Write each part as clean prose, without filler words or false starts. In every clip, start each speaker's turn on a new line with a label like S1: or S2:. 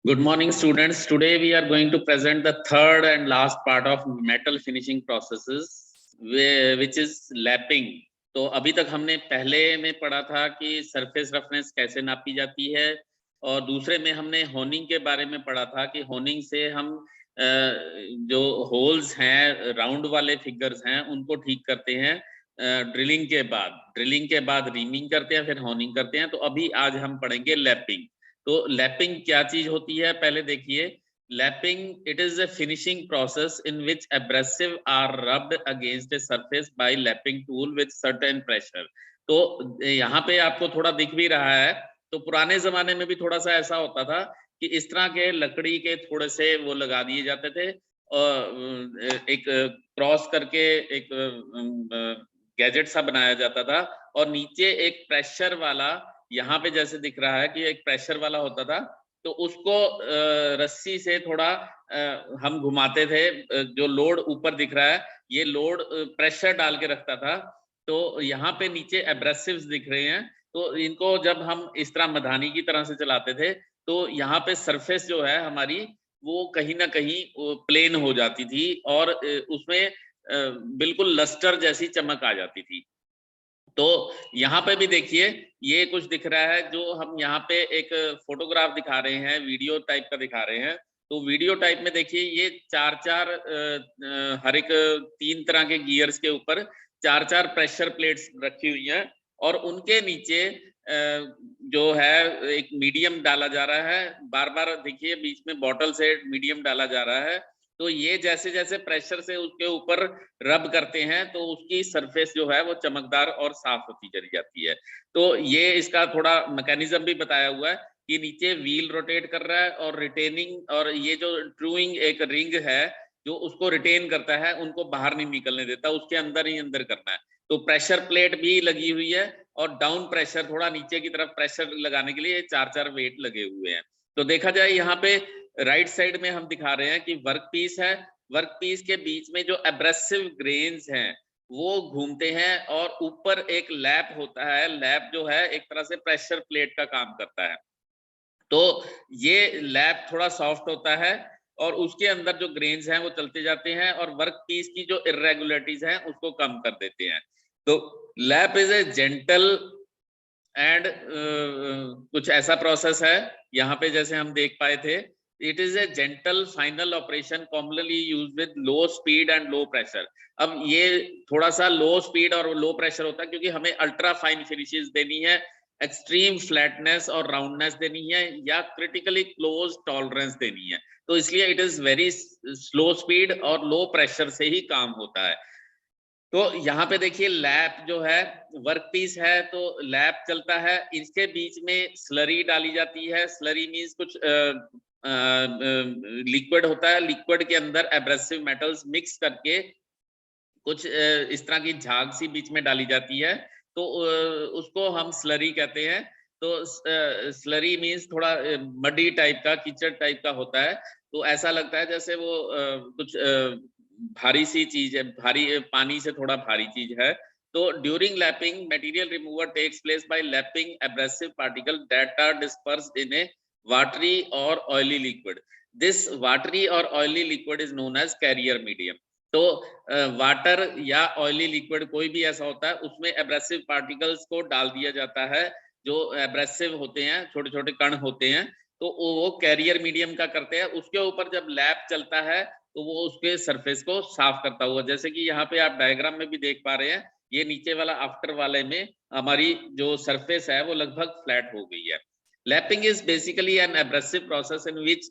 S1: Good morning, students. Today we are going to present the third and last part of metal finishing processes, which is lapping. तो अभी तक हमने पहले में पढ़ा था कि सरफेस रफनेस कैसे नापी जाती है, और दूसरे में हमने होनिंग के बारे में पढ़ा था कि होनिंग से हम जो होल्स हैं, राउंड वाले फिगर्स हैं, उनको ठीक करते हैं ड्रिलिंग के बाद रीमिंग करते हैं, फिर होनिंग करते हैं। तो अभी आज हम पढ़ेंगे लैपिंग। तो लैपिंग क्या चीज होती है, पहले देखिए। Lapping it is a finishing process in which abrasive are rubbed against a surface by lapping tool with certain pressure. तो यहाँ पे आपको थोड़ा दिख भी रहा है। तो पुराने जमाने में भी थोड़ा सा ऐसा होता था कि इस तरह के लकड़ी के थोड़े से वो लगा दिए जाते थे, और एक क्रॉस करके एक गैजेट सा बनाया जाता था, और नीचे एक प्रेशर वाला, यहाँ पे जैसे दिख रहा है कि एक प्रेशर वाला होता था, तो उसको रस्सी से थोड़ा हम घुमाते थे। जो लोड ऊपर दिख रहा है, ये लोड प्रेशर डाल के रखता था। तो यहाँ पे नीचे एब्रेसिव्स दिख रहे हैं, तो इनको जब हम इस तरह मधानी की तरह से चलाते थे, तो यहाँ पे सरफेस जो है हमारी, वो कहीं ना कहीं प्लेन हो जाती थी, और उसमें बिल्कुल लस्टर जैसी चमक आ जाती थी। तो यहाँ पे भी देखिए, ये कुछ दिख रहा है, जो हम यहाँ पे एक फोटोग्राफ दिखा रहे हैं, वीडियो टाइप का दिखा रहे हैं। तो वीडियो टाइप में देखिए, ये चार हर एक 3 तरह के गियर्स के ऊपर 4 प्रेशर प्लेट्स रखी हुई हैं, और उनके नीचे जो है एक मीडियम डाला जा रहा है। बार बार देखिए, बीच में बॉटल से मीडियम डाला जा रहा है। तो ये जैसे जैसे प्रेशर से उसके ऊपर रब करते हैं, तो उसकी सरफेस जो है वो चमकदार और साफ होती चली जाती है। तो ये इसका थोड़ा मैकेनिज्म भी बताया हुआ है कि नीचे व्हील रोटेट कर रहा है, और रिटेनिंग, और ये जो ट्रूइंग एक रिंग है जो उसको रिटेन करता है, उनको बाहर नहीं निकलने देता, उसके अंदर ही अंदर करना है। तो प्रेशर प्लेट भी लगी हुई है, और डाउन प्रेशर, थोड़ा नीचे की तरफ प्रेशर लगाने के लिए 4 वेट लगे हुए हैं। तो देखा जाए, यहाँ पे राइट साइड में हम दिखा रहे हैं कि वर्क पीस है। वर्क पीस के बीच में जो एब्रेसिव ग्रेन्स हैं, वो घूमते हैं, और ऊपर एक लैप होता है। लैप जो है एक तरह से प्रेशर प्लेट का काम करता है। तो ये लैप थोड़ा सॉफ्ट होता है, और उसके अंदर जो ग्रेन्स हैं वो चलते जाते हैं, और वर्क पीस की जो इरेगुलरिटीज हैं उसको कम कर देते हैं। तो lap is a gentle and कुछ ऐसा प्रोसेस है, यहाँ पे जैसे हम देख पाए थे। It is a gentle final operation commonly use with low speed and low pressure. अब ये थोड़ा सा लो स्पीड और लो प्रेशर होता है, क्योंकि हमें अल्ट्रा फाइन फिनिशेस देनी है, एक्सट्रीम फ्लैटनेस और राउंडनेस देनी है, या क्रिटिकली क्लोज टॉलरेंस देनी है। तो इसलिए it is very slow speed और लो प्रेशर से ही काम होता है। तो यहाँ पे देखिए, लैप जो है वर्क पीस है, तो लैप चलता है, इसके बीच में स्लरी डाली जाती है। स्लरी मीन्स कुछ लिक्विड होता है, लिक्विड के अंदर एब्रेसिव मेटल्स मिक्स करके कुछ इस तरह की झाग सी बीच में डाली जाती है, तो उसको हम स्लरी कहते हैं। तो स्लरी मीन्स थोड़ा मडी टाइप का, कीचड़ टाइप का होता है। तो ऐसा लगता है जैसे वो कुछ भारी सी चीज है, भारी पानी से थोड़ा भारी चीज है। तो during lapping material remover takes place by lapping abrasive particle that are dispersed in a watery और ऑयली लिक्विड। दिस वाटरी और oily liquid is known as carrier medium. तो वाटर या ऑयली लिक्विड कोई भी ऐसा होता है, उसमें एब्रेसिव पार्टिकल्स को डाल दिया जाता है, जो एब्रेसिव होते हैं, छोटे छोटे कण होते हैं। तो वो कैरियर मीडियम का करते हैं। उसके ऊपर जब लैप चलता है, तो वो उसके सरफेस को साफ करता हुआ, जैसे कि यहाँ पे आप डायग्राम में भी देख पा रहे हैं, ये नीचे वाला आफ्टर वाले में हमारी जो सरफेस है वो लगभग फ्लैट हो गई है। Lapping is basically an abrasive process in which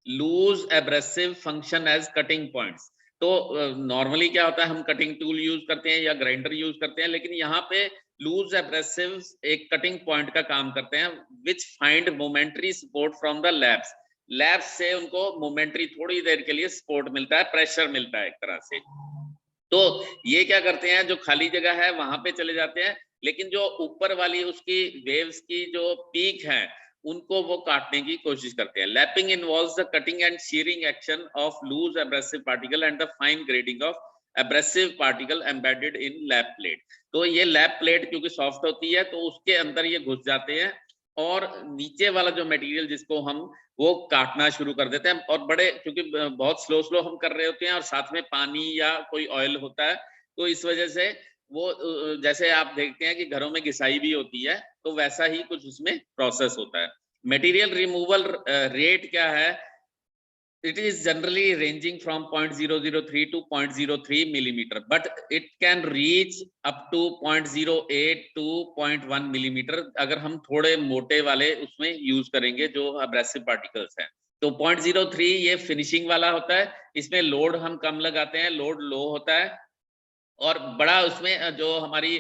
S1: loose abrasive function as cutting points. तो नॉर्मली क्या होता है, हम कटिंग टूल यूज करते हैं या ग्राइंडर यूज करते हैं, लेकिन यहाँ पे लूज एब्रेसिव एक कटिंग पॉइंट का काम करते हैं, which find momentary support from the laps. Laps से उनको मोमेंटरी थोड़ी देर के लिए सपोर्ट मिलता है, प्रेशर मिलता है एक तरह से। तो ये क्या करते हैं, जो खाली जगह है वहां पे चले जाते हैं, लेकिन जो ऊपर वाली उसकी वेव्स की जो पीक है, उनको वो काटने की कोशिश करते हैं। Lapping involves the cutting and shearing action of loose abrasive particle and the fine grading of abrasive particle embedded in lap plate. तो ये लैप प्लेट क्योंकि सॉफ्ट होती है, तो उसके अंदर ये घुस जाते हैं, और नीचे वाला जो मटेरियल जिसको हम वो काटना शुरू कर देते हैं, और बड़े क्योंकि बहुत स्लो हम कर रहे होते हैं और साथ में पानी या कोई ऑयल होता है, तो इस वजह से वो जैसे आप देखते हैं कि घरों में घिसाई भी होती है, तो वैसा ही कुछ उसमें प्रोसेस होता है। मटेरियल रिमूवल रेट क्या है? It is generally ranging from 0.003 to 0.03 millimeter, but it can reach up to 0.08 to 0.1 millimeter अगर हम थोड़े मोटे वाले उसमें यूज करेंगे जो एब्रेसिव पार्टिकल्स हैं। तो 0.03 ये फिनिशिंग वाला होता है, इसमें लोड हम कम लगाते हैं, लोड लो होता है, और बड़ा उसमें जो हमारी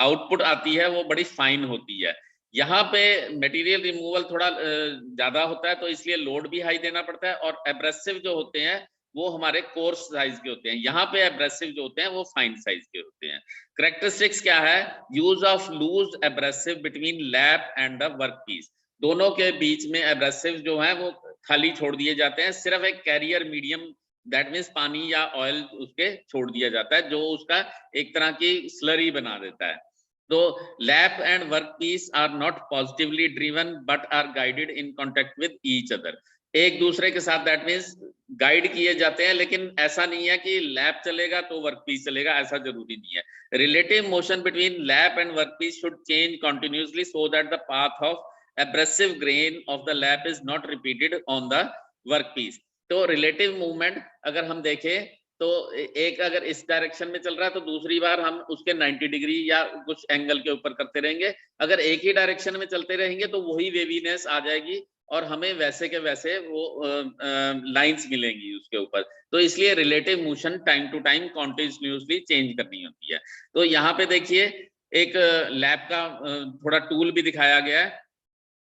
S1: आउटपुट आती है वो बड़ी फाइन होती है। यहाँ पे मटेरियल रिमूवल थोड़ा ज्यादा होता है, तो इसलिए लोड भी हाई देना पड़ता है, और एब्रेसिव जो होते हैं वो हमारे कोर्स साइज के होते हैं। यहाँ पे एब्रेसिव जो होते हैं वो फाइन साइज के होते हैं। करेक्टरिस्टिक्स क्या है? Use of loose abrasive between lap and the work piece. दोनों के बीच में एब्रेसिव जो है वो खाली छोड़ दिए जाते हैं, सिर्फ एक कैरियर मीडियम, दैट मीन्स पानी या ऑयल उसके छोड़ दिया जाता है, जो उसका एक तरह की स्लरी बना देता है। तो lap and work piece are not positively driven but are guided in contact with each other. एक दूसरे के साथ दैट मीन्स गाइड किए जाते हैं, लेकिन ऐसा नहीं है कि लैप चलेगा तो वर्क पीस चलेगा, ऐसा जरूरी नहीं है। Relative motion between lap and work piece should change continuously so that the path of abrasive grain of the lap is not repeated on the work piece. तो रिलेटिव मूवमेंट अगर हम देखें तो एक अगर इस डायरेक्शन में चल रहा है तो दूसरी बार हम उसके 90 डिग्री या कुछ एंगल के ऊपर करते रहेंगे। अगर एक ही डायरेक्शन में चलते रहेंगे तो वही वेवीनेस आ जाएगी और हमें वैसे के वैसे वो लाइंस मिलेंगी उसके ऊपर। तो इसलिए relative motion time to time continuously change करनी होती है। तो यहाँ पे देखिए एक लैब का थोड़ा टूल भी दिखाया गया है।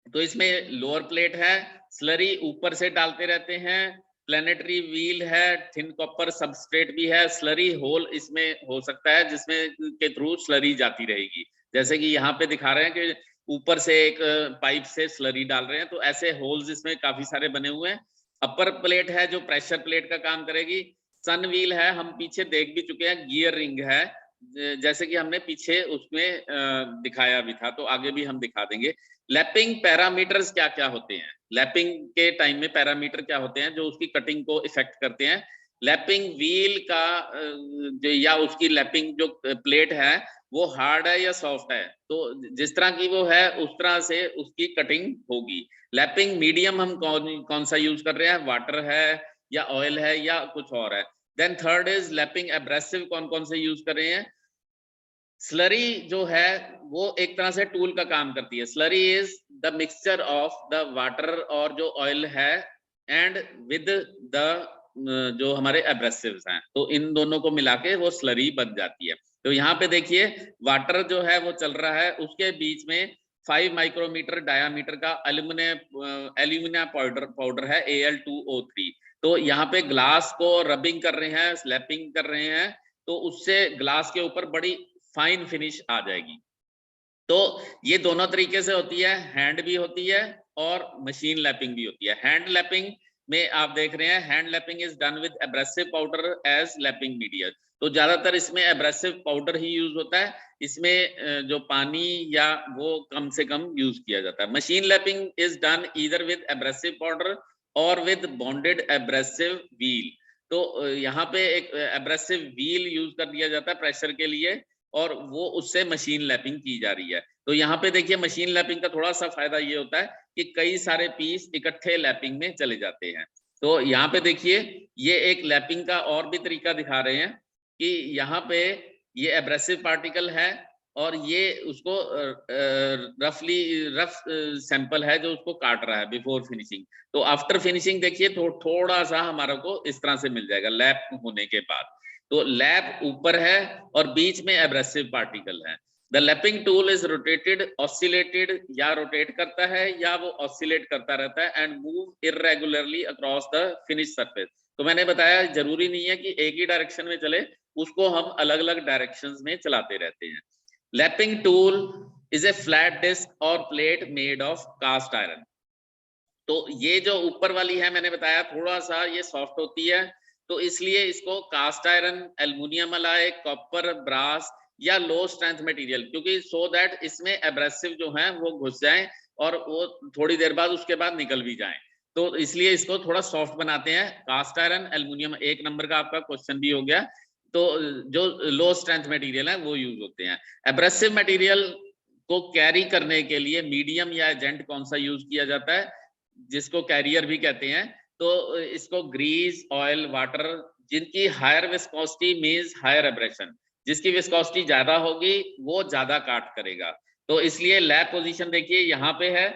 S1: तो इसमें लोअर प्लेट है, स्लरी ऊपर से डालते रहते हैं, प्लेनेटरी व्हील है, थिन कॉपर सबस्ट्रेट भी है, स्लरी होल इसमें हो सकता है जिसमें के थ्रू स्लरी जाती रहेगी। जैसे कि यहाँ पे दिखा रहे हैं कि ऊपर से एक पाइप से स्लरी डाल रहे हैं, तो ऐसे होल्स इसमें काफी सारे बने हुए हैं। अपर प्लेट है जो प्रेशर प्लेट का काम करेगी। सन व्हील है, हम पीछे देख भी चुके हैं। गियर रिंग है, जैसे कि हमने पीछे उसमें दिखाया भी था, तो आगे भी हम दिखा देंगे। लैपिंग पैरामीटर्स क्या क्या होते हैं? लैपिंग के टाइम में पैरामीटर क्या होते हैं जो उसकी कटिंग को इफेक्ट करते हैं? लैपिंग व्हील का जो या उसकी लैपिंग जो प्लेट है वो हार्ड है या सॉफ्ट है, तो जिस तरह की वो है उस तरह से उसकी कटिंग होगी। लैपिंग मीडियम हम कौन सा यूज कर रहे हैं? वाटर है या ऑयल है या कुछ और है? Then third is lapping abrasive कौन कौन से यूज कर रहे हैं? स्लरी जो है वो एक तरह से टूल का काम करती है। Slurry is the mixture of the water और जो ऑयल है एंड विद द जो हमारे एब्रेसिव्स हैं, तो इन दोनों को मिला के वो स्लरी बन जाती है। तो यहाँ पे देखिए वाटर जो है वो चल रहा है, उसके बीच में 5 माइक्रोमीटर डायामीटर का एल्यूमिनियम पाउडर है Al2O3। तो यहाँ पे ग्लास को रबिंग कर रहे हैं, स्लैपिंग कर रहे हैं, तो उससे ग्लास के ऊपर बड़ी फाइन फिनिश आ जाएगी। तो ये दोनों तरीके से होती है, हैंड भी होती है और मशीन लैपिंग भी होती है। हैंड लैपिंग में आप देख रहे हैं, hand lapping is done with abrasive powder as lapping media. तो ज्यादातर इसमें एब्रेसिव पाउडर ही यूज होता है, इसमें जो पानी या वो कम से कम यूज किया जाता है। Machine lapping is done either with abrasive powder और विद बॉन्डेड एब्रेसिव व्हील। तो यहाँ पे एक एब्रेसिव व्हील यूज कर दिया जाता है प्रेशर के लिए, और वो उससे मशीन लैपिंग की जा रही है। तो यहाँ पे देखिए मशीन लैपिंग का थोड़ा सा फायदा ये होता है कि कई सारे पीस इकट्ठे लैपिंग में चले जाते हैं। तो यहाँ पे देखिए ये एक लैपिंग का और भी तरीका दिखा रहे हैं कि यहाँ पे ये एब्रेसिव पार्टिकल है और ये उसको रफ सैंपल है जो उसको काट रहा है बिफोर फिनिशिंग। तो आफ्टर फिनिशिंग देखिए थोड़ा सा हमारा को इस तरह से मिल जाएगा लैप होने के बाद। तो लैप ऊपर है और बीच में एब्रेसिव पार्टिकल है। The lapping tool is rotated, oscillated, या रोटेट करता है या वो ऑसिलेट करता रहता है and move irregularly across the finish surface. तो मैंने बताया जरूरी नहीं है कि एक ही डायरेक्शन में चले, उसको हम अलग अलग डायरेक्शंस में चलाते रहते हैं। Lapping tool is a flat disc or plate made of cast iron. तो ये जो ऊपर वाली है मैंने बताया थोड़ा सा ये सॉफ्ट होती है, तो इसलिए इसको कास्ट आयरन, एल्युमिनियम अलाय, कॉपर, ब्रास या लो स्ट्रेंथ मटेरियल, क्योंकि सो दैट इसमें एब्रेसिव जो है वो घुस जाए और वो थोड़ी देर बाद उसके बाद निकल भी जाए, तो इसलिए इसको थोड़ा सॉफ्ट बनाते हैं। कास्ट आयरन, एल्युमिनियम, 1 नंबर का आपका क्वेश्चन भी हो गया। तो जो लो स्ट्रेंथ मटेरियल है वो यूज होते हैं। एब्रेसिव मटेरियल को कैरी करने के लिए मीडियम या एजेंट कौन सा यूज किया जाता है, जिसको कैरियर भी कहते हैं। तो इसको ग्रीस, ऑयल, वाटर, जिनकी higher viscosity means higher abrasion, जिसकी विस्कोसिटी ज्यादा होगी वो ज्यादा काट करेगा। तो इसलिए लैब पोजीशन देखिए यहाँ पे है,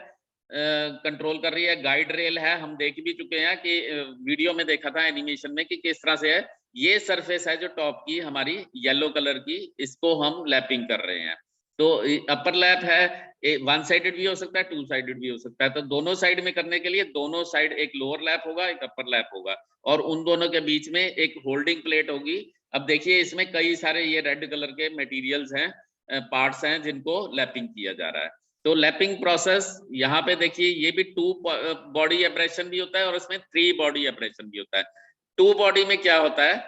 S1: कंट्रोल कर रही है, गाइड रेल है, हम देख भी चुके हैं कि वीडियो में देखा था एनिमेशन में कि किस तरह से है। ये सरफेस है जो टॉप की हमारी येलो कलर की, इसको हम लैपिंग कर रहे हैं। तो अपर लैप है, वन साइडेड भी हो सकता है, टू साइडेड भी हो सकता है। तो दोनों साइड में करने के लिए दोनों साइड एक लोअर लैप होगा, एक अपर लैप होगा, और उन दोनों के बीच में एक होल्डिंग प्लेट होगी। अब देखिए इसमें कई सारे ये रेड कलर के मटेरियल्स हैं, पार्ट्स हैं जिनको लैपिंग किया जा रहा है। तो लैपिंग प्रोसेस यहाँ पे देखिए, ये भी 2 बॉडी एब्रेशन भी होता है और इसमें 3 बॉडी एब्रेशन भी होता है। 2 बॉडी में क्या होता है,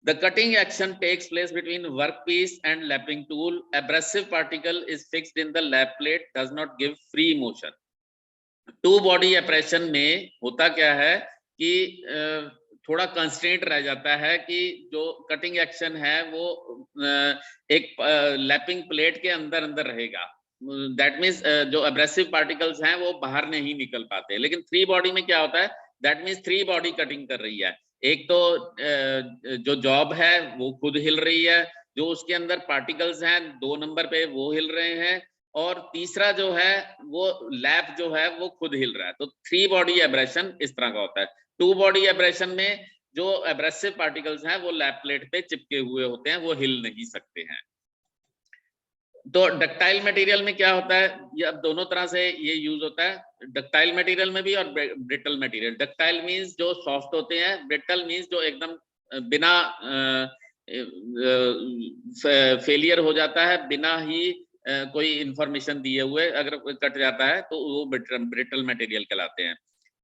S1: the cutting action takes place between workpiece and lapping tool. Abrasive particle is fixed in the lap plate, does not give free motion. 2 body abrasion में होता क्या है कि थोड़ा कंस्ट्रेंट रह जाता है कि जो कटिंग एक्शन है वो एक लैपिंग प्लेट के अंदर अंदर रहेगा। दैट मीन्स जो एब्रेसिव पार्टिकल्स हैं वो बाहर नहीं निकल पाते। लेकिन 3 बॉडी में क्या होता है, दैट मीन्स 3 बॉडी कटिंग कर रही है। एक तो जो जॉब है वो खुद हिल रही है, जो उसके अंदर पार्टिकल्स हैं 2 नंबर पे वो हिल रहे हैं, और तीसरा जो है वो लैप जो है वो खुद हिल रहा है। तो 3 बॉडी एब्रेशन इस तरह का होता है। 2 बॉडी एब्रेशन में जो एब्रेसिव पार्टिकल्स हैं वो लैप प्लेट पे चिपके हुए होते हैं, वो हिल नहीं सकते हैं। तो डक्टाइल मटेरियल में क्या होता है, ये अब दोनों तरह से ये यूज होता है, डक्टाइल मटेरियल में भी और ब्रिटल मटेरियल। डक्टाइल मींस जो सॉफ्ट होते हैं, ब्रिटल मींस जो एकदम बिना फेलियर हो जाता है, बिना ही कोई इंफॉर्मेशन दिए हुए अगर कट जाता है तो वो ब्रिटल मटेरियल कहलाते हैं।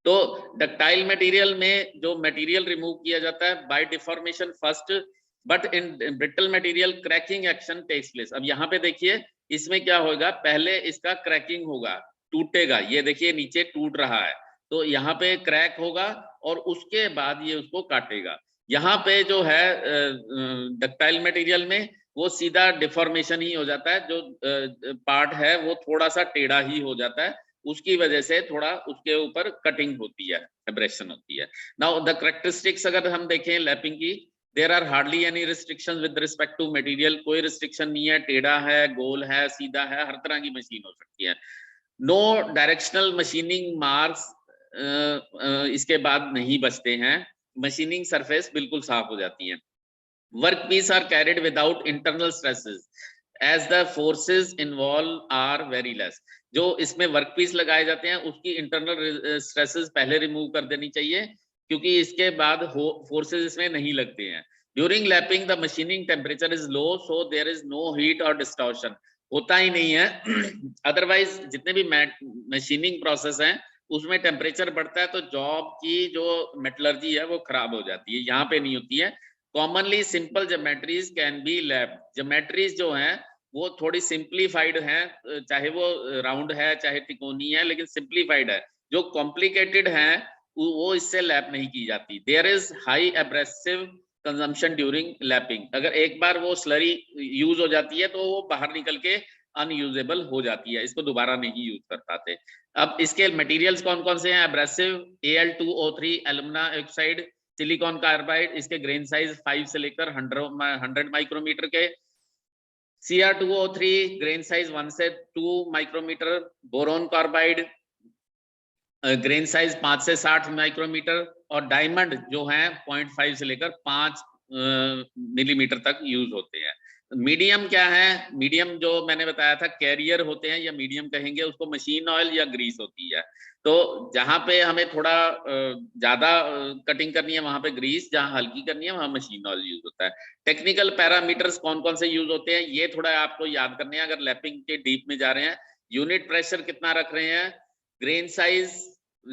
S1: तो डक्टाइल मटेरियल में जो मटेरियल रिमूव किया जाता है by deformation first, but in brittle material cracking action takes place. अब यहाँ पे देखिए इसमें क्या होगा, पहले इसका क्रैकिंग होगा, टूटेगा, ये देखिए नीचे टूट रहा है, तो यहाँ पे क्रैक होगा और उसके बाद ये उसको काटेगा। यहाँ पे जो है डक्टाइल मटेरियल में वो सीधा डिफॉर्मेशन ही हो जाता है, जो पार्ट है वो थोड़ा सा टेढ़ा ही हो जाता है, उसकी वजह से थोड़ा उसके ऊपर कटिंग होती है, एब्रेशन होती है। नाउ द कैरेक्टरिस्टिक्स अगर हम देखें लैपिंग की, there are hardly any restrictions with respect to material. कोई रिस्ट्रिक्शन नहीं है, टेढ़ा है, गोल है, सीधा है, हर तरह की मशीन हो सकती है। नो डायरेक्शनल मशीनिंग मार्क्स इसके बाद नहीं बचते हैं, मशीनिंग सरफेस बिल्कुल साफ हो जाती है। Workpiece are carried without internal stresses as the forces involve are very less. जो इसमें वर्कपीस लगाए जाते हैं उसकी इंटरनल स्ट्रेसेस पहले रिमूव कर देनी चाहिए, क्योंकि इसके बाद फोर्सेस इसमें नहीं लगते हैं। During lapping the machining temperature is low, so there is no heat और डिस्टॉर्शन, होता ही नहीं है। अदरवाइज जितने भी मशीनिंग प्रोसेस हैं उसमें टेम्परेचर बढ़ता है तो जॉब की जो मेटलर्जी है वो खराब हो जाती है, यहाँ पे नहीं होती है। Commonly simple geometries can be lapped. Geometries जो हैं वो थोड़ी सिंप्लीफाइड हैं, चाहे वो राउंड है चाहे तिकोनी है, लेकिन सिंप्लीफाइड है। जो कॉम्प्लिकेटेड है वो इससे लैप नहीं की जाती। There is high abrasive consumption during lapping. अगर एक बार वो स्लरी यूज हो जाती है तो वो बाहर निकल के अनयूजेबल हो जाती है, इसको दोबारा नहीं यूज कर पाते। अब इसके मटेरियल्स कौन कौन से हैं, abrasive Al2O3 alumina oxide, silicon carbide, इसके ग्रेन साइज 5 से लेकर 100 माइक्रोमीटर के। Cr2O3 ग्रेन साइज 1 से 2 micrometre. Boron carbide grain size 5 से 60 माइक्रोमीटर। और डायमंड जो है 0.5 से लेकर 5 मिलीमीटर तक यूज होते हैं। मीडियम क्या है, मीडियम जो मैंने बताया था कैरियर होते हैं या मीडियम कहेंगे उसको, मशीन ऑयल या ग्रीस होती है। तो जहां पे हमें थोड़ा ज्यादा कटिंग करनी है वहां पे ग्रीस, जहां हल्की करनी है वहां मशीन ऑयल यूज होता है। टेक्निकल पैरामीटर्स कौन कौन से यूज होते हैं ये थोड़ा आपको याद करने हैं अगर लैपिंग के डीप में जा रहे हैं। यूनिट प्रेशर कितना रख रहे हैं, ग्रेन साइज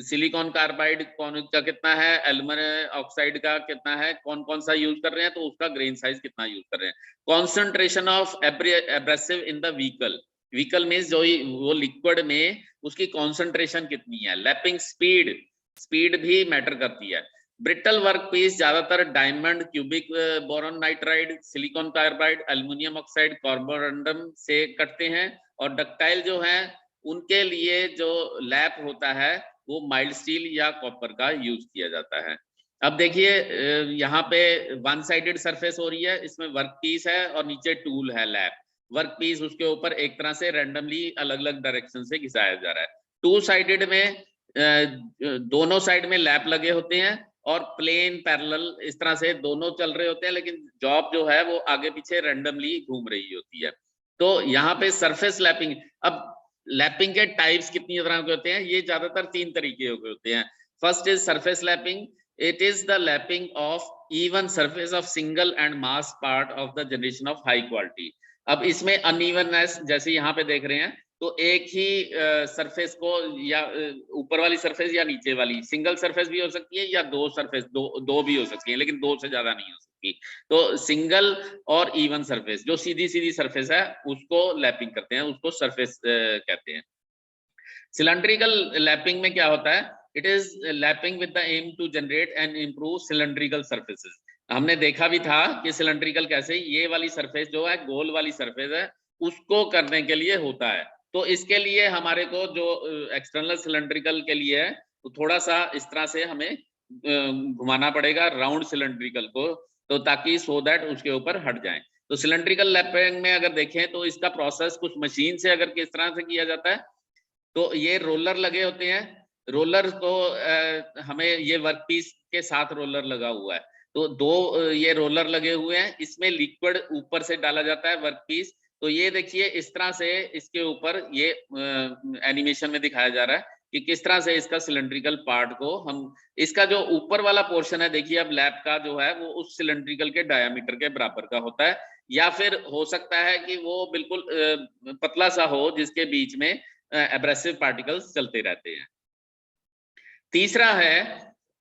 S1: सिलिकॉन कार्बाइड कौन का कितना है, एल्यूमिनियम ऑक्साइड का कितना है, कौन कौन सा यूज कर रहे हैं, तो उसका ग्रेन साइज कितना यूज कर रहे हैं। Concentration of abrasive in the vehicle, vehicle means जो वो लिक्विड में उसकी कॉन्सेंट्रेशन कितनी है। लैपिंग स्पीड, स्पीड भी मैटर करती है। ब्रिटल वर्कपीस ज्यादातर diamond, cubic boron nitride, silicon carbide, aluminium oxide, Carborundum से कटते हैं। और डक्टाइल जो है उनके लिए जो लैप होता है वो माइल्ड स्टील या कॉपर का यूज किया जाता है। अब देखिए यहाँ पे वन साइडेड सरफेस हो रही है, इसमें वर्क पीस है और नीचे टूल है लैप। वर्क पीस उसके ऊपर एक तरह से रैंडमली अलग अलग डायरेक्शन से घिसाया जा रहा है। टू साइडेड में दोनों साइड में लैप लगे होते हैं और प्लेन पैरेलल इस तरह से दोनों चल रहे होते हैं, लेकिन जॉब जो है वो आगे पीछे रैंडमली घूम रही होती है। तो यहाँ पे सरफेस लैपिंग, अब लैपिंग के टाइप्स कितनी तरह के होते हैं, ये ज्यादातर 3 तरीके के होते हैं। First is surface lapping, it is the lapping of even surface of single and mass part of the generation of high quality. अब इसमें अनइवननेस जैसे यहाँ पे देख रहे हैं, तो एक ही सरफेस को या ऊपर वाली सरफेस या नीचे वाली, सिंगल सरफेस भी हो सकती है या दो सरफेस, दो भी हो सकती है, लेकिन 2 से ज्यादा नहीं हो सकती। तो सिंगल और इवन सरफेस, जो सीधी सीधी सरफेस है उसको लैपिंग करते हैं, उसको सरफेस कहते हैं। सिलेंड्रिकल लैपिंग में क्या होता है, it is lapping with the aim to generate and improve cylindrical surfaces. हमने देखा भी था कि सिलेंड्रिकल कैसे, ये वाली सरफेस जो है गोल वाली सरफेस है, उसको करने के लिए होता है। तो इसके लिए हमारे को जो एक्सटर्नल सिलेंड्रिकल के लिए है, तो थोड़ा सा इस तरह से हमें घुमाना पड़ेगा राउंड सिलेंड्रिकल को, तो ताकि सो दैट उसके ऊपर हट जाए। तो सिलेंड्रिकल लैपिंग में अगर देखें तो इसका प्रोसेस कुछ मशीन से अगर किस तरह से किया जाता है, तो ये रोलर लगे होते हैं, रोलर को हमें ये वर्कपीस के साथ रोलर लगा हुआ है, तो 2 ये रोलर लगे हुए हैं, इसमें लिक्विड ऊपर से डाला जाता है वर्कपीस। तो ये देखिए इस तरह से इसके ऊपर ये एनिमेशन में दिखाया जा रहा है कि किस तरह से इसका सिलेंड्रिकल पार्ट को हम, इसका जो ऊपर वाला पोर्शन है देखिए अब लैप का जो है वो उस सिलेंड्रिकल के डायामीटर के बराबर का होता है, या फिर हो सकता है कि वो बिल्कुल पतला सा हो जिसके बीच में एब्रेसिव पार्टिकल्स चलते रहते हैं। तीसरा है,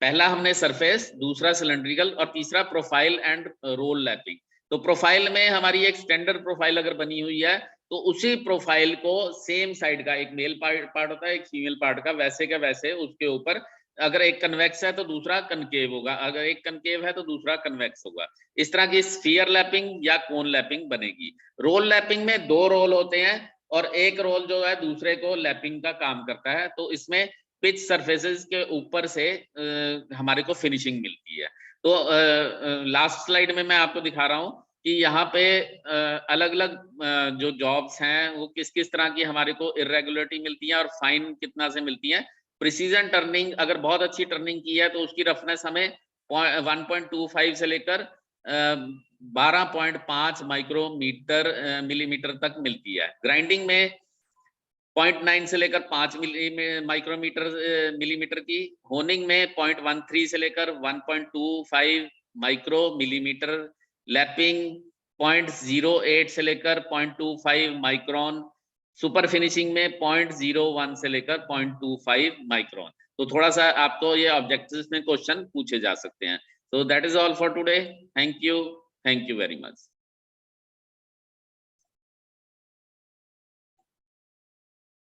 S1: पहला हमने सरफेस, दूसरा सिलेंड्रिकल और तीसरा प्रोफाइल एंड रोल लैपिंग। तो प्रोफाइल में हमारी एक स्टैंडर्ड प्रोफाइल अगर बनी हुई है, तो उसी प्रोफाइल को सेम साइड का एक मेल पार्ट होता है, एक फीमेल पार्ट का, वैसे का वैसे उसके ऊपर, अगर एक कन्वेक्स है तो दूसरा कनकेव होगा, अगर एक कनकेव है तो दूसरा कन्वेक्स होगा। इस तरह की स्फीयर लैपिंग या कोन लैपिंग बनेगी। रोल लैपिंग में 2 रोल होते हैं और एक रोल जो है दूसरे को लैपिंग का काम करता है। तो इसमें पिच सरफेसेस के ऊपर से हमारे को फिनिशिंग मिलती है। तो लास्ट स्लाइड में मैं आपको दिखा रहा हूँ कि यहाँ पे अलग अलग जो जॉब्स हैं वो किस किस तरह की हमारे को इरेगुलरिटी मिलती है और फाइन कितना से मिलती है। प्रिसीजन टर्निंग, अगर बहुत अच्छी टर्निंग की है तो उसकी रफनेस हमें 1.25 से लेकर 12.5 माइक्रोमीटर मिलीमीटर तक मिलती है। ग्राइंडिंग में 0.9 से लेकर 5 मिलीमीटर की, होनिंग में 0.13 से लेकर 1.25 माइक्रो मिलीमीटर, लैपिंग 0.08 से लेकर 0.25 माइक्रोन, सुपर फिनिशिंग में 0.01 से लेकर 0.25 माइक्रोन। तो थोड़ा सा आपको ये ऑब्जेक्टिव्स में क्वेश्चन पूछे जा सकते हैं। So that is all for today. Thank you very much.